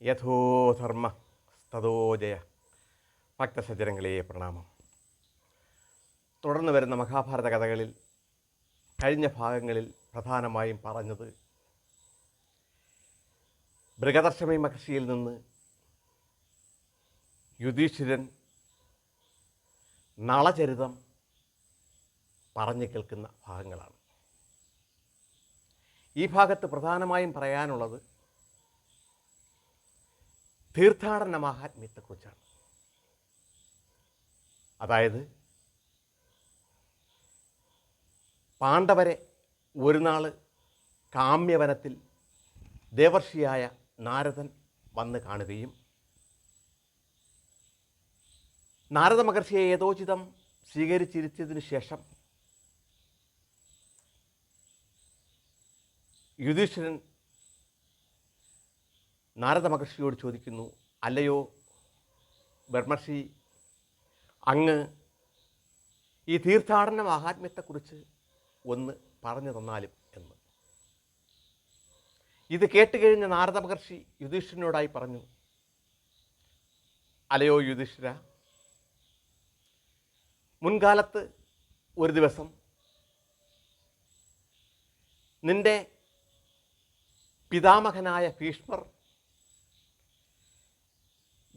യഥോധർമ്മ തഥോജയ. ഭക്തസജ്ജനങ്ങളെ പ്രണാമം. തുടർന്ന് വരുന്ന മഹാഭാരത കഥകളിൽ കഴിഞ്ഞ ഭാഗങ്ങളിൽ പ്രധാനമായും പറഞ്ഞത് ബൃഹദർശമി മഹർഷിയിൽ നിന്ന് യുധിഷ്ഠിരൻ നളചരിതം പറഞ്ഞു കേൾക്കുന്ന ഭാഗങ്ങളാണ്. ഈ ഭാഗത്ത് പ്രധാനമായും പറയാനുള്ളത് തീർത്ഥാടന മാഹാത്മ്യത്തെക്കുറിച്ചാണ്. അതായത് പാണ്ഡവരെ ഒരു നാൾ കാമ്യവനത്തിൽ ദേവർഷിയായ നാരദൻ വന്ന് കാണുകയും നാരദ മഹർഷിയെ യഥോചിതം സ്വീകരിച്ചിരുത്തിയതിനു ശേഷം യുധിഷ്ഠിരൻ നാരദ മഹർഷിയോട് ചോദിക്കുന്നു, അല്ലയോ ബ്രഹ്മർഷി, അങ്ങ് ഈ തീർത്ഥാടന മാഹാത്മ്യത്തെക്കുറിച്ച് ഒന്ന് പറഞ്ഞു തന്നാലും എന്ന്. ഇത് കേട്ടുകഴിഞ്ഞ നാരദ മഹർഷി യുധിഷ്ഠിരനോടായി പറഞ്ഞു, അല്ലയോ യുധിഷ്ഠിര, മുൻകാലത്ത് ഒരു ദിവസം നിന്റെ പിതാമഹനായ ഭീഷ്മർ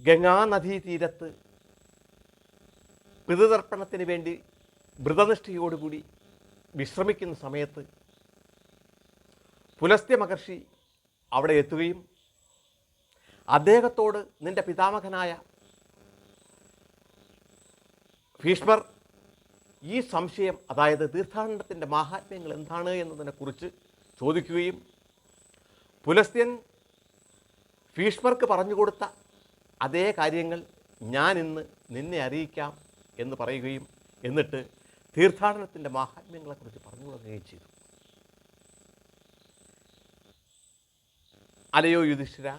ഗംഗാനദീതീരത്ത് പിതൃതർപ്പണത്തിന് വേണ്ടി വ്രതനിഷ്ഠയോടുകൂടി വിശ്രമിക്കുന്ന സമയത്ത് പുലസ്ത്യ മഹർഷി അവിടെ എത്തുകയും അദ്ദേഹത്തോട് നിന്റെ പിതാമഹനായ ഭീഷ്മർ ഈ സംശയം, അതായത് തീർത്ഥാടനത്തിൻ്റെ മാഹാത്മ്യങ്ങൾ എന്താണ് എന്നതിനെക്കുറിച്ച് ചോദിക്കുകയും പുലസ്ത്യൻ ഭീഷ്മർക്ക് പറഞ്ഞുകൊടുത്ത അതേ കാര്യങ്ങൾ ഞാൻ ഇന്ന് നിന്നെ അറിയിക്കാം എന്ന് പറയുകയും എന്നിട്ട് തീർത്ഥാടനത്തിൻ്റെ മാഹാത്മ്യങ്ങളെക്കുറിച്ച് പറഞ്ഞു കൊടുക്കുകയും ചെയ്തു. അല്ലയോ യുധിഷ്ഠിര,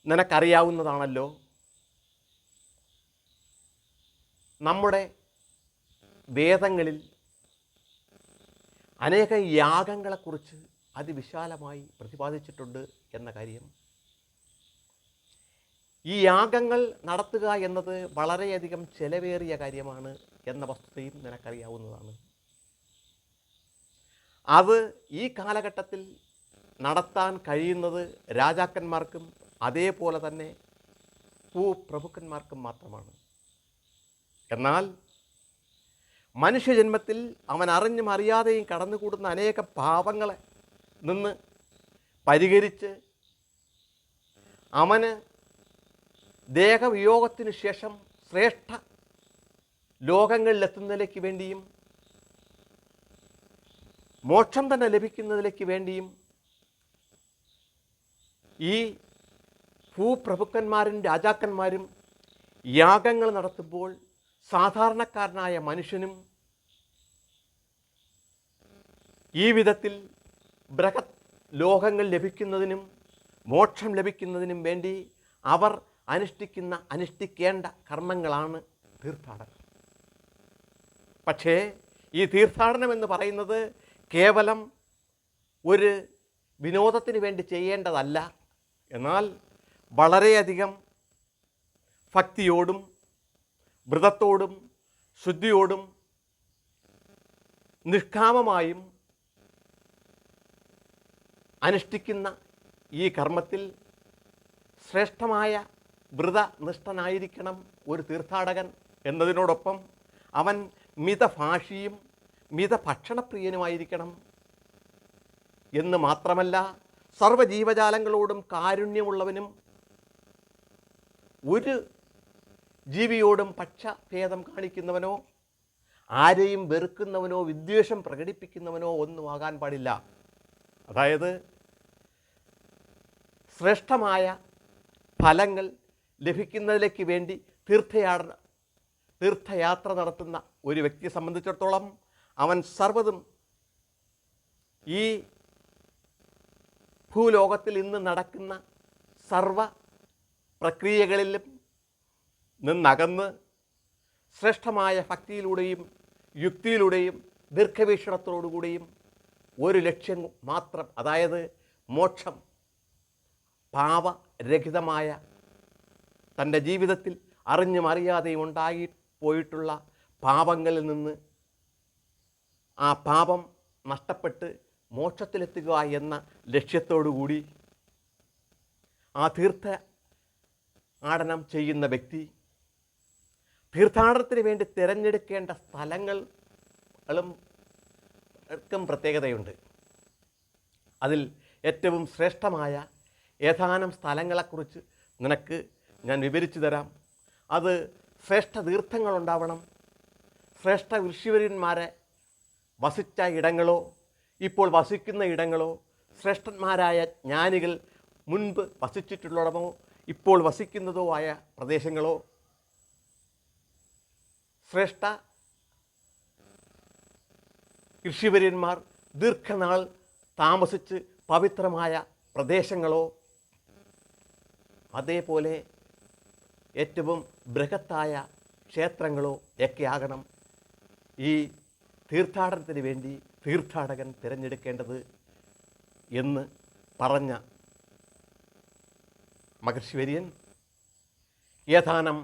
നിനക്കറിയാവുന്നതാണല്ലോ നമ്മുടെ വേദങ്ങളിൽ അനേകം യാഗങ്ങളെക്കുറിച്ച് അതിവിശാലമായി പ്രതിപാദിച്ചിട്ടുണ്ട് എന്ന കാര്യം. ഈ യാഗങ്ങൾ നടത്തുക എന്നത് വളരെയധികം ചെലവേറിയ കാര്യമാണ് എന്ന വസ്തുതയും നിനക്കറിയാവുന്നതാണ്. അത് ഈ കാലഘട്ടത്തിൽ നടത്താൻ കഴിയുന്നത് രാജാക്കന്മാർക്കും അതേപോലെ തന്നെ ഭൂപ്രഭുക്കന്മാർക്കും മാത്രമാണ്. എന്നാൽ മനുഷ്യജന്മത്തിൽ അവൻ അറിഞ്ഞും അറിയാതെയും കടന്നുകൂടുന്ന അനേക പാപങ്ങളെ നിന്ന് പരിഹരിച്ച് അവന് ദേഹവിയോഗത്തിനു ശേഷം ശ്രേഷ്ഠ ലോകങ്ങളിലെത്തുന്നതിലേക്ക് വേണ്ടിയും മോക്ഷം തന്നെ ലഭിക്കുന്നതിലേക്ക് വേണ്ടിയും ഈ ഭൂപ്രഭുക്കന്മാരും രാജാക്കന്മാരും യാഗങ്ങൾ നടത്തുമ്പോൾ സാധാരണക്കാരനായ മനുഷ്യനും ഈ വിധത്തിൽ ബൃഹത് ലോകങ്ങൾ ലഭിക്കുന്നതിനും മോക്ഷം ലഭിക്കുന്നതിനും വേണ്ടി അവർ അനുഷ്ഠിക്കേണ്ട കർമ്മങ്ങളാണ് തീർത്ഥാടനം. പക്ഷേ ഈ തീർത്ഥാടനം എന്ന് പറയുന്നത് കേവലം ഒരു വിനോദത്തിന് വേണ്ടി ചെയ്യേണ്ടതല്ല. എന്നാൽ വളരെയധികം ഭക്തിയോടും വ്രതത്തോടും ശുദ്ധിയോടും നിഷ്കാമമായും അനുഷ്ഠിക്കുന്ന ഈ കർമ്മത്തിൽ ശ്രേഷ്ഠമായ വ്രതനിഷ്ഠനായിരിക്കണം ഒരു തീർത്ഥാടകൻ എന്നതിനോടൊപ്പം അവൻ മിതഭാഷിയും മിതഭക്ഷണപ്രിയനുമായിരിക്കണം എന്ന് മാത്രമല്ല, സർവ്വജീവജാലങ്ങളോടും കാരുണ്യമുള്ളവനും ഒരു ജീവിയോടും പക്ഷഭേദം കാണിക്കുന്നവനോ ആരെയും വെറുക്കുന്നവനോ വിദ്വേഷം പ്രകടിപ്പിക്കുന്നവനോ ഒന്നും ആകാൻ പാടില്ല. അതായത് ശ്രേഷ്ഠമായ ഫലങ്ങൾ ലഭിക്കുന്നതിലേക്ക് വേണ്ടി തീർത്ഥയാത്ര നടത്തുന്ന ഒരു വ്യക്തിയെ സംബന്ധിച്ചിടത്തോളം അവൻ സർവ്വതും ഈ ഭൂലോകത്തിൽ ഇന്ന് നടക്കുന്ന സർവ പ്രക്രിയകളിലും നിന്നകന്ന് ശ്രേഷ്ഠമായ ഭക്തിയിലൂടെയും യുക്തിയിലൂടെയും ദീർഘവീക്ഷണത്തോടുകൂടിയും ഒരു ലക്ഷ്യം മാത്രം, അതായത് മോക്ഷം പാപരഹിതമായ തൻ്റെ ജീവിതത്തിൽ അറിഞ്ഞും അറിയാതെയും ഉണ്ടായി പോയിട്ടുള്ള പാപങ്ങളിൽ നിന്ന് ആ പാപം നഷ്ടപ്പെട്ട് മോക്ഷത്തിലെത്തുക എന്ന ലക്ഷ്യത്തോടുകൂടി ആ തീർത്ഥാടനം ചെയ്യുന്ന വ്യക്തി തീർത്ഥാടനത്തിന് വേണ്ടി തിരഞ്ഞെടുക്കേണ്ട സ്ഥലങ്ങളും പ്രത്യേകതയുണ്ട്. അതിൽ ഏറ്റവും ശ്രേഷ്ഠമായ ഏതാനും സ്ഥലങ്ങളെക്കുറിച്ച് നിനക്ക് ഞാൻ വിവരിച്ചു തരാം. അത് ശ്രേഷ്ഠ തീർത്ഥങ്ങളുണ്ടാവണം, ശ്രേഷ്ഠ ഋഷിവര്യന്മാരെ വസിച്ച ഇടങ്ങളോ ഇപ്പോൾ വസിക്കുന്ന ഇടങ്ങളോ ശ്രേഷ്ഠന്മാരായ ജ്ഞാനികൾ മുൻപ് വസിച്ചിട്ടുള്ളതോ ഇപ്പോൾ വസിക്കുന്നതോ ആയ പ്രദേശങ്ങളോ ശ്രേഷ്ഠ ഋഷിവര്യന്മാർ ദീർഘനാൾ താമസിച്ച് പവിത്രമായ പ്രദേശങ്ങളോ അതേപോലെ ഏറ്റവും ബൃഹത്തായ ക്ഷേത്രങ്ങളോ ഒക്കെയാകണം ഈ തീർത്ഥാടനത്തിന് വേണ്ടി തീർത്ഥാടകൻ തിരഞ്ഞെടുക്കേണ്ടത് എന്ന് പറഞ്ഞ മഹർഷിവര്യൻ ഏതാനും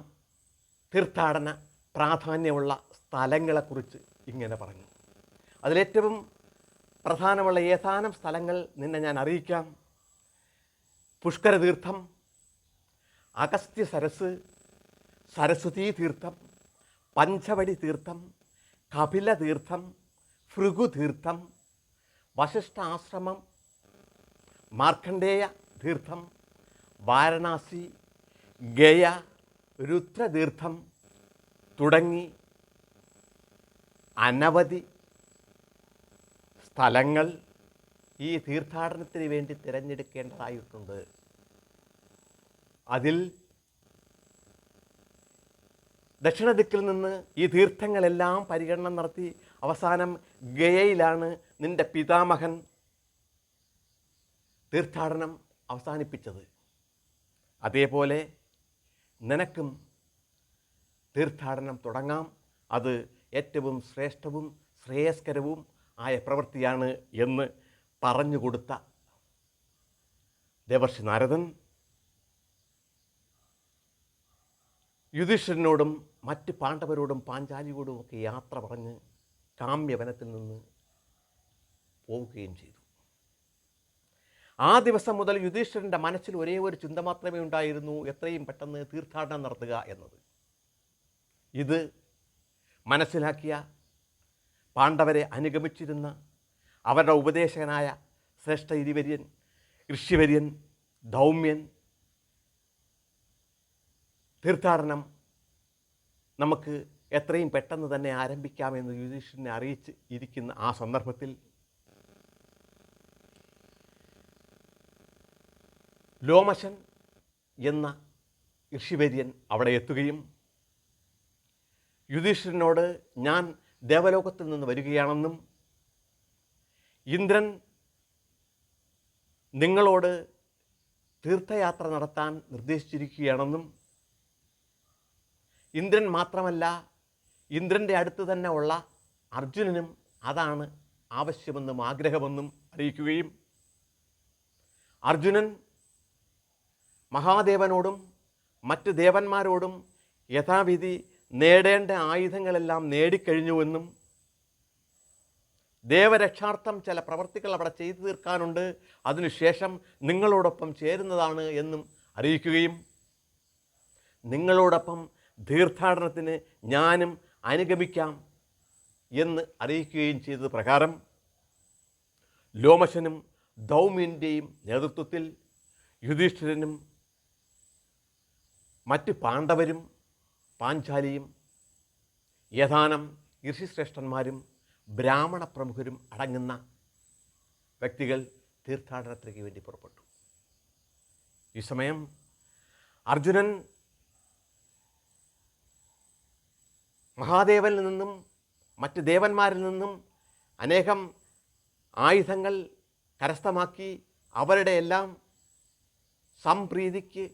തീർത്ഥാടന പ്രാധാന്യമുള്ള സ്ഥലങ്ങളെക്കുറിച്ച് ഇങ്ങനെ പറഞ്ഞു. അതിലേറ്റവും പ്രധാനമുള്ള ഏതാനും സ്ഥലങ്ങൾ നിന്നെ ഞാൻ അറിയിക്കാം. പുഷ്കരതീർത്ഥം, അഗസ്ത്യ സരസ്, സരസ്വതീ തീർത്ഥം, പഞ്ചവടി തീർത്ഥം, കപില തീർത്ഥം, ഭൃഗുതീർത്ഥം, വശിഷ്ഠ ആശ്രമം, മാർക്കണ്ഡേയ തീർത്ഥം, വാരണാസി, ഗയ, രുദ്രതീർത്ഥം തുടങ്ങി അനവധി സ്ഥലങ്ങൾ ഈ തീർത്ഥാടനത്തിന് വേണ്ടി തിരഞ്ഞെടുക്കേണ്ടതായിട്ടുണ്ട്. അതിൽ ദക്ഷിണദിക്കിൽ നിന്ന് ഈ തീർത്ഥങ്ങളെല്ലാം പരിഗണന നടത്തി അവസാനം ഗയയിലാണ് നിൻ്റെ പിതാമഹൻ തീർത്ഥാടനം അവസാനിപ്പിച്ചത്. അതേപോലെ നിനക്കും തീർത്ഥാടനം തുടങ്ങാം. അത് ഏറ്റവും ശ്രേഷ്ഠവും ശ്രേയസ്കരവും ആയ പ്രവൃത്തിയാണ് എന്ന് പറഞ്ഞുകൊടുത്ത ദേവർഷി നാരദൻ യുധിഷ്ഠിരനോടും മറ്റ് പാണ്ഡവരോടും പാഞ്ചാലിയോടുമൊക്കെ യാത്ര പറഞ്ഞ് കാമ്യവനത്തിൽ നിന്ന് പോവുകയും ചെയ്തു. ആ ദിവസം മുതൽ യുധിഷ്ഠിരൻ്റെ മനസ്സിൽ ഒരേ ഒരു ചിന്ത മാത്രമേ ഉണ്ടായിരുന്നു, എത്രയും പെട്ടെന്ന് തീർത്ഥാടനം നടത്തുക എന്നത്. ഇത് മനസ്സിലാക്കിയ പാണ്ഡവരെ അനുഗമിച്ചിരുന്ന അവരുടെ ഉപദേശകനായ ശ്രേഷ്ഠ ഇരുവര്യൻ ഋഷിവര്യൻ ധൗമ്യൻ തീർത്ഥാടനം നമുക്ക് എത്രയും പെട്ടെന്ന് തന്നെ ആരംഭിക്കാമെന്ന് യുധിഷ്ഠിരനെ അറിയിച്ച് ഇരിക്കുന്ന ആ സന്ദർഭത്തിൽ ലോമശൻ എന്ന ഋഷിവര്യൻ അവിടെ എത്തുകയും യുധിഷ്ഠിരനോട് ഞാൻ ദേവലോകത്തിൽ നിന്ന് വരികയാണെന്നും ഇന്ദ്രൻ നിങ്ങളോട് തീർത്ഥയാത്ര നടത്താൻ നിർദ്ദേശിച്ചിരിക്കുകയാണെന്നും ഇന്ദ്രൻ മാത്രമല്ല ഇന്ദ്രൻ്റെ അടുത്ത് തന്നെ ഉള്ള അർജുനനും അതാണ് ആവശ്യമെന്നും ആഗ്രഹമെന്നും അറിയിക്കുകയും അർജുനൻ മഹാദേവനോടും മറ്റ് ദേവന്മാരോടും യഥാവിധി നേടേണ്ട ആയുധങ്ങളെല്ലാം നേടിക്കഴിഞ്ഞുവെന്നും ദേവരക്ഷാർത്ഥം ചില പ്രവർത്തികൾ അവിടെ ചെയ്തു തീർക്കാനുണ്ട്, അതിനുശേഷം നിങ്ങളോടൊപ്പം ചേരുന്നതാണ് എന്നും അറിയിക്കുകയും നിങ്ങളോടൊപ്പം തീർത്ഥാടനത്തിന് ഞാനും അനുഗമിക്കാം എന്ന് അറിയിക്കുകയും ചെയ്തത് പ്രകാരം ലോമശനും ധൗമ്യൻ്റെയും നേതൃത്വത്തിൽ യുധിഷ്ഠിരനും മറ്റ് പാണ്ഡവരും പാഞ്ചാലിയും ഏതാനും ഋഷിശ്രേഷ്ഠന്മാരും ബ്രാഹ്മണ പ്രമുഖരും അടങ്ങുന്ന വ്യക്തികൾ തീർത്ഥാടനത്തിലേക്ക് വേണ്ടി പുറപ്പെട്ടു. ഈ സമയം അർജുനൻ മഹാദേവനിൽ നിന്നും മറ്റ് ദേവന്മാരിൽ നിന്നും അനേകം ആയുധങ്ങൾ കരസ്ഥമാക്കി അവരുടെ എല്ലാം സംപ്രീതിക്ക്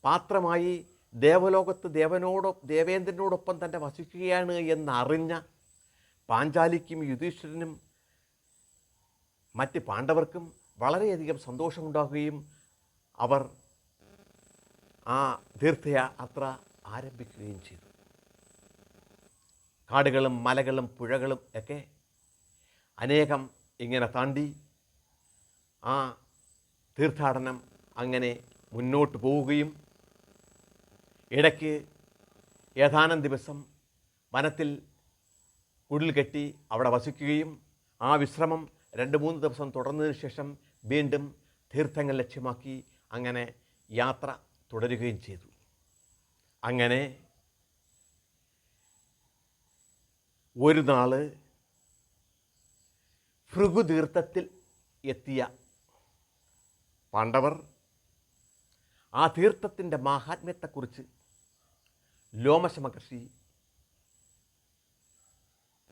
പാത്രമായി ദേവലോകത്ത് ദേവേന്ദ്രനോടൊപ്പം തന്നെ വസിക്കുകയാണ് എന്നറിഞ്ഞ പാഞ്ചാലിക്കും യുധിഷ്ഠിരനും മറ്റ് പാണ്ഡവർക്കും വളരെയധികം സന്തോഷമുണ്ടാകുകയും അവർ ആ തീർത്ഥയാത്ര ആരംഭിക്കുകയും ചെയ്തു. കാടുകളും മലകളും പുഴകളും ഒക്കെ അനേകം ഇങ്ങനെ താണ്ടി ആ തീർത്ഥാടനം അങ്ങനെ മുന്നോട്ട് പോവുകയും ഇടയ്ക്ക് ഏതാനും ദിവസം വനത്തിൽ കുടിൽ കെട്ടി അവിടെ വസിക്കുകയും ആ വിശ്രമം 2-3 ദിവസം തുടർന്നതിന് ശേഷം വീണ്ടും തീർത്ഥങ്ങൾ ലക്ഷ്യമാക്കി അങ്ങനെ യാത്ര തുടരുകയും ചെയ്തു. അങ്ങനെ ഒരു നാൾ ഭൃഗുതീർത്ഥത്തിൽ എത്തിയ പാണ്ഡവർ ആ തീർത്ഥത്തിൻ്റെ മാഹാത്മ്യത്തെക്കുറിച്ച് ലോമശ മഹർഷി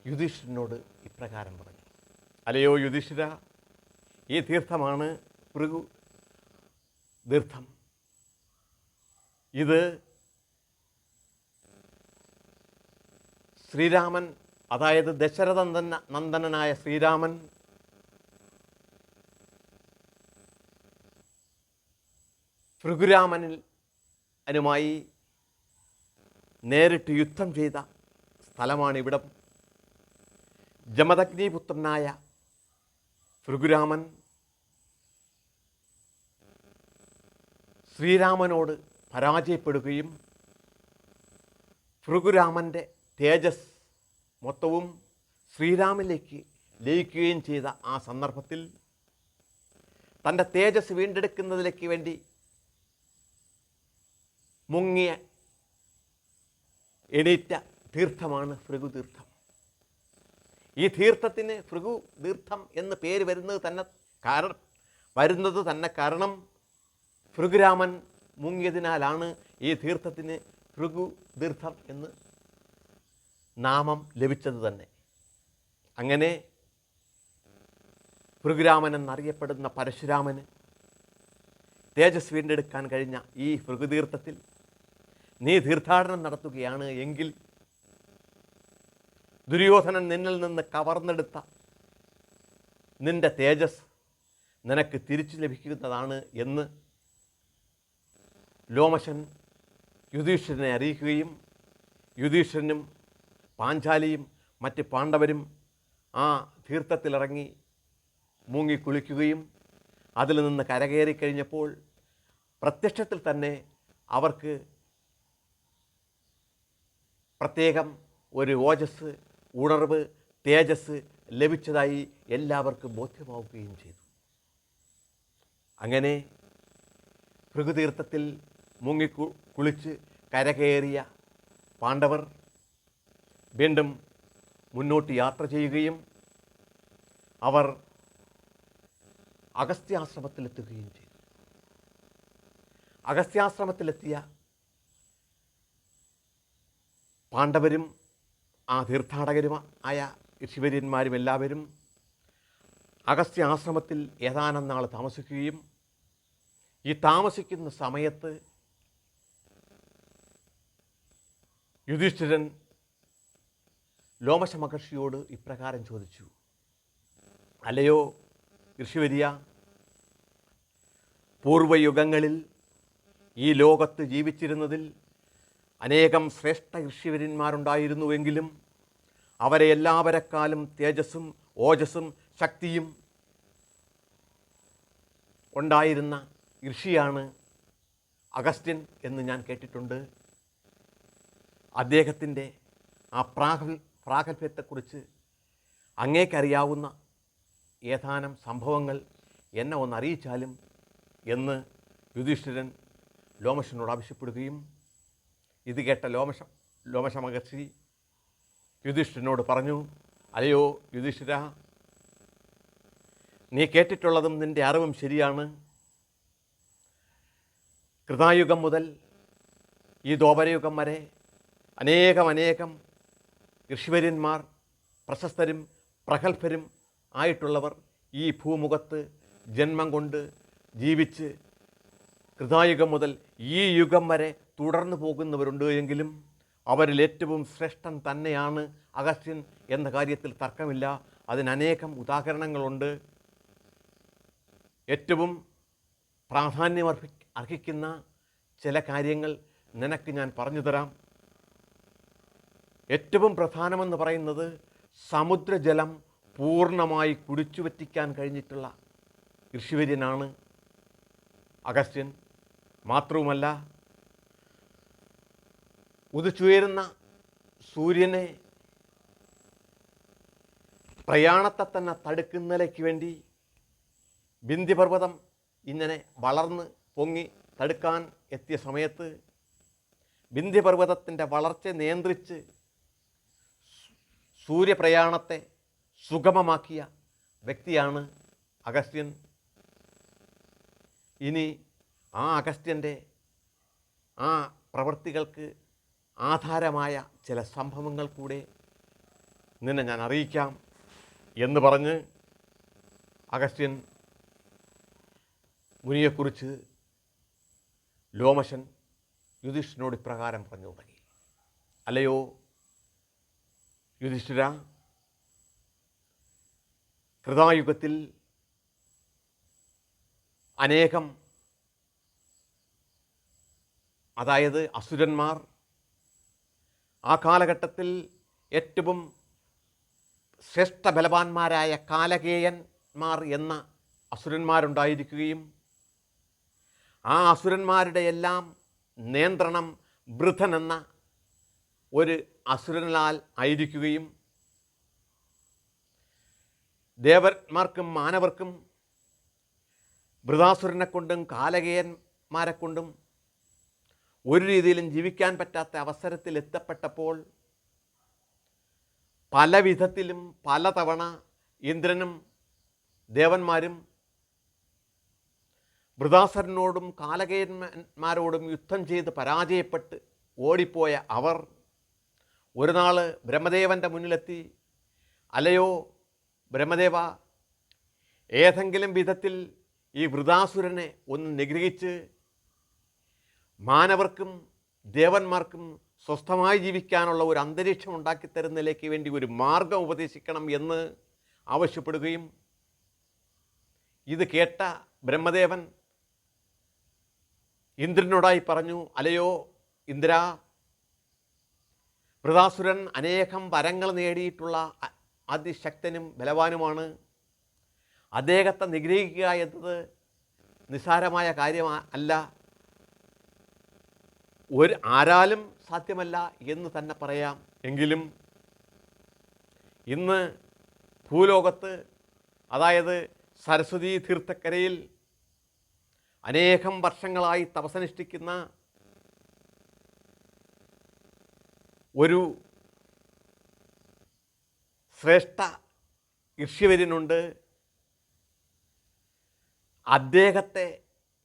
യുധിഷ്ഠിരനോട് ഇപ്രകാരം പറഞ്ഞു. അല്ലയോ യുധിഷ്ഠിര, ഈ തീർത്ഥമാണ് ഭൃഗു തീർത്ഥം. ഇത് ശ്രീരാമൻ, അതായത് ദശരഥ നന്ദനായ ശ്രീരാമൻ ഭൃഗുരാമനുമായി നേരിട്ട് യുദ്ധം ചെയ്ത സ്ഥലമാണിവിടം. ജമദഗ്നിപുത്രനായ ഭൃഗുരാമൻ ശ്രീരാമനോട് പരാജയപ്പെടുകയും ഭൃഗുരാമൻ്റെ തേജസ് മൊത്തവും ശ്രീരാമനിലേക്ക് ലയിക്കുകയും ചെയ്ത ആ സന്ദർഭത്തിൽ തൻ്റെ തേജസ് വീണ്ടെടുക്കുന്നതിലേക്ക് വേണ്ടി മുങ്ങിയ എണീറ്റ തീർത്ഥമാണ് ഭൃഗുതീർത്ഥം. ഈ തീർത്ഥത്തിന് ഭൃഗുതീർത്ഥം എന്ന് പേര് വരുന്നത് തന്നെ കാരണം ഭൃഗുരാമൻ മുങ്ങിയതിനാലാണ് ഈ തീർത്ഥത്തിന് ഭൃഗുതീർത്ഥം എന്ന് നാമം ലഭിച്ചത് തന്നെ. അങ്ങനെ ഭൃഗുരാമൻ എന്നറിയപ്പെടുന്ന പരശുരാമന് തേജസ് വീണ്ടെടുക്കാൻ കഴിഞ്ഞ ഈ ഭൃഗുതീർത്ഥത്തിൽ നീ തീർത്ഥാടനം നടത്തുകയാണ് എങ്കിൽ ദുര്യോധനൻ നിന്നിൽ നിന്ന് കവർന്നെടുത്ത നിന്റെ തേജസ് നിനക്ക് തിരിച്ചു ലഭിക്കുന്നതാണ് എന്ന് ലോമശൻ യുധിഷ്ഠിരനെ അറിയിക്കുകയും യുധിഷ്ഠിരനും പാഞ്ചാലിയും മറ്റ് പാണ്ഡവരും ആ തീർത്ഥത്തിലിറങ്ങി മുങ്ങിക്കുളിക്കുകയും അതിൽ നിന്ന് കരകയറിക്കഴിഞ്ഞപ്പോൾ പ്രത്യക്ഷത്തിൽ തന്നെ അവർക്ക് പ്രത്യേകം ഒരു ഓജസ്, ഉണർവ്, തേജസ് ലഭിച്ചതായി എല്ലാവർക്കും ബോധ്യമാവുകയും ചെയ്തു. അങ്ങനെ ഭൃഗുതീർത്ഥത്തിൽ മുങ്ങിക്കുളിച്ച് കരകയറിയ പാണ്ഡവർ വീണ്ടും മുന്നോട്ട് യാത്ര ചെയ്യുകയും അവർ അഗസ്ത്യാശ്രമത്തിലെത്തുകയും ചെയ്തു. അഗസ്ത്യാശ്രമത്തിലെത്തിയ പാണ്ഡവരും ആ തീർത്ഥാടകരുമായ ഋഷിവര്യന്മാരും എല്ലാവരും അഗസ്ത്യാശ്രമത്തിൽ ഏതാനും നാൾ താമസിക്കുകയും ഈ താമസിക്കുന്ന സമയത്ത് യുധിഷ്ഠിരൻ ലോമശ മഹർഷിയോട് ഇപ്രകാരം ചോദിച്ചു. അല്ലയോ ഋഷിവര്യ, പൂർവയുഗങ്ങളിൽ ഈ ലോകത്ത് ജീവിച്ചിരുന്നതിൽ അനേകം ശ്രേഷ്ഠ ഋഷിവര്യന്മാരുണ്ടായിരുന്നുവെങ്കിലും അവരെ എല്ലാവരെക്കാളും തേജസ്സും ഓജസ്സും ശക്തിയും ഉണ്ടായിരുന്ന ഋഷിയാണ് അഗസ്ത്യൻ എന്ന് ഞാൻ കേട്ടിട്ടുണ്ട്. അദ്ദേഹത്തിൻ്റെ ആ പ്രാഗൽഭ്യത്തെക്കുറിച്ച് അങ്ങേക്കറിയാവുന്ന ഏതാനും സംഭവങ്ങൾ എന്നെ ഒന്ന് അറിയിച്ചാലും എന്ന് യുധിഷ്ഠിരൻ ലോമശനോട് ആവശ്യപ്പെടുകയും ഇത് കേട്ട ലോമശ മഹർഷി യുധിഷ്ഠിരനോട് പറഞ്ഞു. അല്ലയോ യുധിഷ്ഠിര, നീ കേട്ടിട്ടുള്ളതും നിൻ്റെ അറിവും ശരിയാണ്. കൃതായുഗം മുതൽ ഈ ദ്വാപരയുഗം വരെ അനേകം ഋഷിവര്യന്മാർ, പ്രശസ്തരും പ്രഗത്ഭരും ആയിട്ടുള്ളവർ ഈ ഭൂമുഖത്ത് ജന്മം കൊണ്ട് ജീവിച്ച് കൃതായുഗം മുതൽ ഈ യുഗം വരെ തുടർന്നു പോകുന്നവരുണ്ട് എങ്കിലും അവരിൽ ഏറ്റവും ശ്രേഷ്ഠൻ തന്നെയാണ് അഗസ്ത്യൻ എന്ന കാര്യത്തിൽ തർക്കമില്ല. അതിനനേകം ഉദാഹരണങ്ങളുണ്ട്. ഏറ്റവും പ്രാധാന്യം അർഹിക്കുന്ന ചില കാര്യങ്ങൾ നിനക്ക് ഞാൻ പറഞ്ഞു തരാം. ഏറ്റവും പ്രധാനമെന്ന് പറയുന്നത് സമുദ്രജലം പൂർണ്ണമായി കുടിച്ചു വറ്റിക്കാൻ കഴിഞ്ഞിട്ടുള്ള ഋഷിവര്യനാണ് അഗസ്ത്യൻ. മാത്രവുമല്ല, ഉദിച്ചുയരുന്ന സൂര്യനെ പ്രയാണത്തെ തന്നെ തടുക്കുന്നതിലേക്ക് വേണ്ടി വിന്ധ്യപർവ്വതം ഇങ്ങനെ വളർന്ന് പൊങ്ങി തടുക്കാൻ എത്തിയ സമയത്ത് വിന്ധ്യപർവ്വതത്തിൻ്റെ വളർച്ച നിയന്ത്രിച്ച് സൂര്യപ്രയാണത്തെ സുഗമമാക്കിയ വ്യക്തിയാണ് അഗസ്ത്യൻ. ഇനി ആ അഗസ്ത്യൻ്റെ ആ പ്രവൃത്തികൾക്ക് ആധാരമായ ചില സംഭവങ്ങൾ കൂടെ നിന്നെ ഞാൻ അറിയിക്കാം എന്ന് പറഞ്ഞ് അഗസ്ത്യൻ മുനിയെക്കുറിച്ച് ലോമശൻ യുധിഷ്ഠിരനോട് ഇപ്രകാരം പറഞ്ഞു തുടങ്ങി. അല്ലയോ യുധിഷ്ഠിര, കൃതായുഗത്തിൽ അനേകം, അതായത് അസുരന്മാർ, ആ കാലഘട്ടത്തിൽ ഏറ്റവും ശ്രേഷ്ഠ ബലവാന്മാരായ കാലകേയന്മാർ എന്ന അസുരന്മാരുണ്ടായിരിക്കുകയും ആ അസുരന്മാരുടെ എല്ലാം നിയന്ത്രണം വൃഥൻ എന്ന ഒരു അസുരനാൽ ആയിരിക്കുകയും ദേവന്മാർക്കും മാനവർക്കും വൃതാസുരനെ കൊണ്ടും കാലകേയന്മാരെ കൊണ്ടും ഒരു രീതിയിലും ജീവിക്കാൻ പറ്റാത്ത അവസരത്തിൽ എത്തപ്പെട്ടപ്പോൾ പല വിധത്തിലും പലതവണ ഇന്ദ്രനും ദേവന്മാരും വൃതാസുരനോടും കാലകേയന്മാരോടും യുദ്ധം ചെയ്ത് പരാജയപ്പെട്ട് ഓടിപ്പോയ അവർ ഒരു നാൾ ബ്രഹ്മദേവൻ്റെ മുന്നിലെത്തി, അല്ലയോ ബ്രഹ്മദേവ, ഏതെങ്കിലും വിധത്തിൽ ഈ വൃതാസുരനെ ഒന്ന് നിഗ്രഹിച്ച് മാനവർക്കും ദേവന്മാർക്കും സ്വസ്ഥമായി ജീവിക്കാനുള്ള ഒരു അന്തരീക്ഷം ഉണ്ടാക്കിത്തരുന്നതിലേക്ക് വേണ്ടി ഒരു മാർഗം ഉപദേശിക്കണം എന്ന് ആവശ്യപ്പെടുകയും, ഇത് കേട്ട ബ്രഹ്മദേവൻ ഇന്ദ്രനോടായി പറഞ്ഞു, അല്ലയോ ഇന്ദ്ര, വൃതാസുരൻ അനേകം വരങ്ങൾ നേടിയിട്ടുള്ള അതിശക്തനും ബലവാനുമാണ്. അദ്ദേഹത്തെ നിഗ്രഹിക്കുക എന്നത് നിസ്സാരമായ കാര്യമല്ല, ആരാലും സാധ്യമല്ല എന്ന് തന്നെ പറയാം. എങ്കിലും ഇന്ന് ഭൂലോകത്ത്, അതായത് സരസ്വതീ തീർത്ഥക്കരയിൽ അനേകം വർഷങ്ങളായി തപസ്സനുഷ്ഠിക്കുന്ന ഒരു ശ്രേഷ്ഠ ഋഷിവര്യനുണ്ട്. അദ്ദേഹത്തെ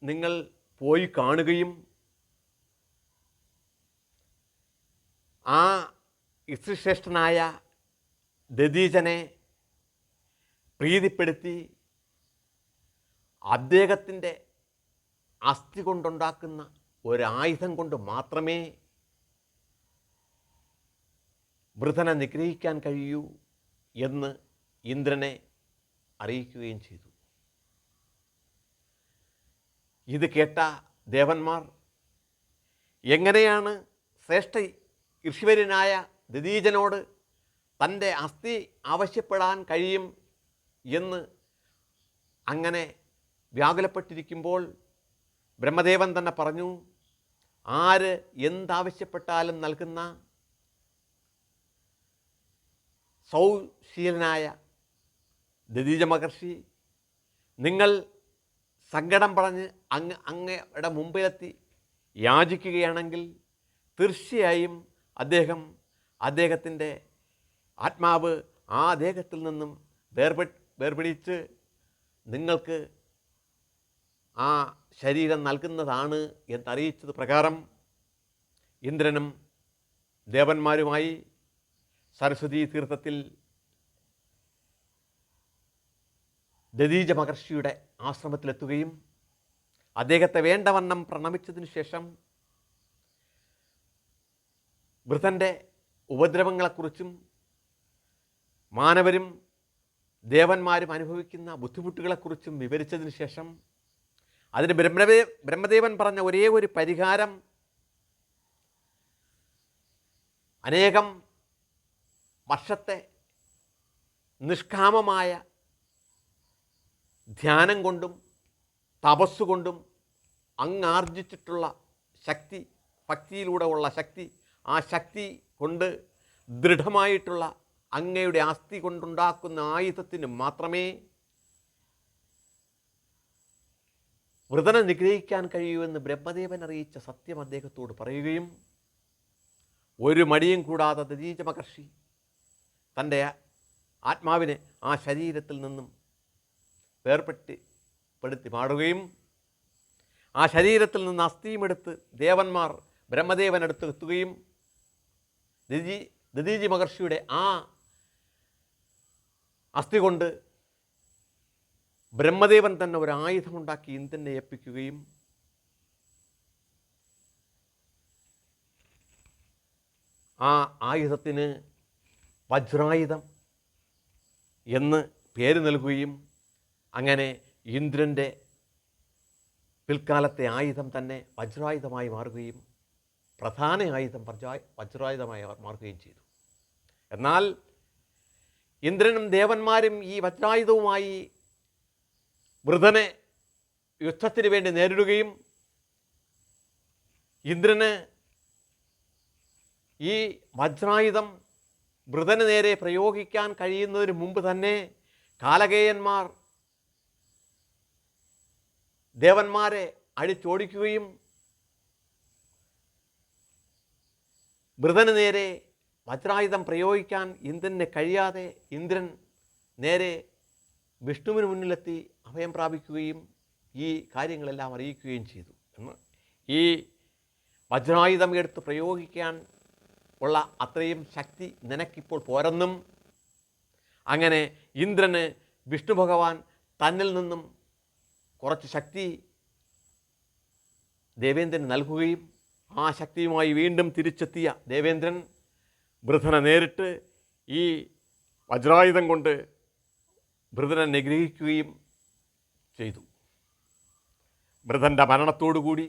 നിങ്ങൾ പോയി കാണുകയും ആ ഋഷിശ്രേഷ്ഠനായ ദധീചനെ പ്രീതിപ്പെടുത്തി അദ്ദേഹത്തിൻ്റെ അസ്ഥി കൊണ്ടുണ്ടാക്കുന്ന ഒരായുധം കൊണ്ട് മാത്രമേ വൃഥനെ നിഗ്രഹിക്കാൻ കഴിയൂ എന്ന് ഇന്ദ്രനെ അറിയിക്കുകയും ചെയ്തു. ഇത് കേട്ട ദേവന്മാർ എങ്ങനെയാണ് ശ്രേഷ്ഠ ഋഷിവര്യനായ ദധീചനോട് തൻ്റെ അസ്ഥി ആവശ്യപ്പെടാൻ കഴിയും എന്ന് അങ്ങനെ വ്യാകുലപ്പെട്ടിരിക്കുമ്പോൾ ബ്രഹ്മദേവൻ തന്നെ പറഞ്ഞു, ആര് എന്താവശ്യപ്പെട്ടാലും നൽകുന്ന സൗശീലനായ ദധീച മഹർഷി, നിങ്ങൾ സങ്കടം പറഞ്ഞ് അങ്ങയുടെ മുമ്പിലെത്തി യാചിക്കുകയാണെങ്കിൽ തീർച്ചയായും അദ്ദേഹത്തിൻ്റെ ആത്മാവ് ആ ദേഹത്തിൽ നിന്നും വേർപിടിച്ച് നിങ്ങൾക്ക് ആ ശരീരം നൽകുന്നതാണ് എന്നറിയിച്ചത് പ്രകാരം ഇന്ദ്രനും ദേവന്മാരുമായി സരസ്വതീ തീർത്ഥത്തിൽ ദധീച മഹർഷിയുടെ ആശ്രമത്തിലെത്തുകയും അദ്ദേഹത്തെ വേണ്ടവണ്ണം പ്രണമിച്ചതിനു ശേഷം വൃഥൻ്റെ ഉപദ്രവങ്ങളെക്കുറിച്ചും മാനവരും ദേവന്മാരും അനുഭവിക്കുന്ന ബുദ്ധിമുട്ടുകളെക്കുറിച്ചും വിവരിച്ചതിന് ശേഷം അതിന് ബ്രഹ്മദേവൻ പറഞ്ഞ ഒരേ ഒരു പരിഹാരം അനേകം വർഷത്തെ നിഷ്കാമമായ ധ്യാനം കൊണ്ടും തപസ്സുകൊണ്ടും അങ്ങാർജിച്ചിട്ടുള്ള ശക്തി, ഭക്തിയിലൂടെ ഉള്ള ശക്തി, ആ ശക്തി കൊണ്ട് ദൃഢമായിട്ടുള്ള അങ്ങയുടെ അസ്ഥി കൊണ്ടുണ്ടാക്കുന്ന ആയുധത്തിന് മാത്രമേ വൃതനെ നിഗ്രഹിക്കാൻ കഴിയുമെന്ന് ബ്രഹ്മദേവൻ അറിയിച്ച സത്യം അദ്ദേഹത്തോട് പറയുകയും ഒരു മടിയും കൂടാതെ ദദീച മഹർഷി തൻ്റെ ആത്മാവിനെ ആ ശരീരത്തിൽ നിന്നും വേർപെടുത്തി മാറുകയും ആ ശരീരത്തിൽ നിന്ന് അസ്ഥിയുമെടുത്ത് ദേവന്മാർ ബ്രഹ്മദേവനടുത്ത് എത്തുകയും ദദീചി മഹർഷിയുടെ ആ അസ്ഥി കൊണ്ട് ബ്രഹ്മദേവൻ തന്നെ ഒരു ആയുധമുണ്ടാക്കി ഇന്ദ്രനെ ഏൽപ്പിക്കുകയും ആ ആയുധത്തിന് വജ്രായുധം എന്ന് പേര് നൽകുകയും അങ്ങനെ ഇന്ദ്രൻ്റെ പിൽക്കാലത്തെ ആയുധം തന്നെ വജ്രായുധമായി മാറുകയും പ്രധാന ആയുധം വജ്രായുധമായി മാറുകയും ചെയ്തു. എന്നാൽ ഇന്ദ്രനും ദേവന്മാരും ഈ വജ്രായുധവുമായി വൃതനെ യുദ്ധത്തിന് വേണ്ടി നേരിടുകയും ഇന്ദ്രന് ഈ വജ്രായുധം വൃതന് നേരെ പ്രയോഗിക്കാൻ കഴിയുന്നതിന് മുമ്പ് തന്നെ കാലകേയന്മാർ ദേവന്മാരെ അടിച്ചോടിക്കുകയും വൃതന് നേരെ വജ്രായുധം പ്രയോഗിക്കാൻ ഇന്ദ്രന് കഴിയാതെ ഇന്ദ്രൻ നേരെ വിഷ്ണുവിന് മുന്നിലെത്തി അഭയം പ്രാപിക്കുകയും ഈ കാര്യങ്ങളെല്ലാം അറിയിക്കുകയും ചെയ്തു. എന്ന് ഈ വജ്രായുധം എടുത്ത് പ്രയോഗിക്കാൻ ഉള്ള അത്രയും ശക്തി നിനക്കിപ്പോൾ പോരെന്നും അങ്ങനെ ഇന്ദ്രന് വിഷ്ണു ഭഗവാൻ തന്നിൽ നിന്നും കുറച്ച് ശക്തി ദേവേന്ദ്രന് നൽകുകയും ആ ശക്തിയുമായി വീണ്ടും തിരിച്ചെത്തിയ ദേവേന്ദ്രൻ വൃതനെ നേരിട്ട് ഈ വജ്രായുധം കൊണ്ട് വൃതനെ നിഗ്രഹിക്കുകയും ചെയ്തു. വൃതൻ്റെ മരണത്തോടുകൂടി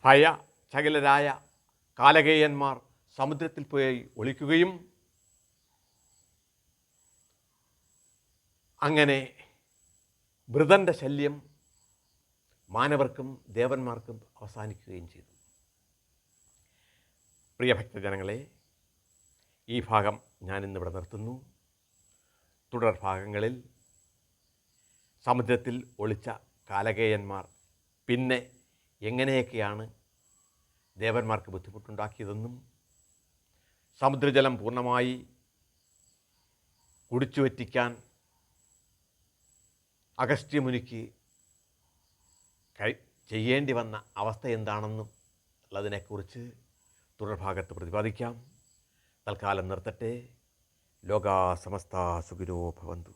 ഭയചകിലരായ കാലകേയന്മാർ സമുദ്രത്തിൽ പോയി ഒളിക്കുകയും അങ്ങനെ വൃതൻ്റെ ശല്യം മാനവർക്കും ദേവന്മാർക്കും അവസാനിക്കുകയും ചെയ്തു. പ്രിയ ഭക്തജനങ്ങളെ, ഈ ഭാഗം ഞാനിന്നിവിടെ നിർത്തുന്നു. തുടർ ഭാഗങ്ങളിൽ സമുദ്രത്തിൽ ഒളിച്ച കാലകേയന്മാർ പിന്നെ എങ്ങനെയൊക്കെയാണ് ദേവന്മാർക്ക് ബുദ്ധിമുട്ടുണ്ടാക്കിയതെന്നും സമുദ്രജലം പൂർണ്ണമായി കുടിച്ചു വറ്റിക്കാൻ അഗസ്ത്യമുനിക്ക് ചെയ്യേണ്ടി വന്ന അവസ്ഥ എന്താണെന്നും ഉള്ളതിനെക്കുറിച്ച് തുടർഭാഗത്ത് പ്രതിപാദിക്കാം. തൽക്കാലം നിർത്തട്ടെ. ലോകാ സമസ്ത സുഖിനോ ഭവന്തു.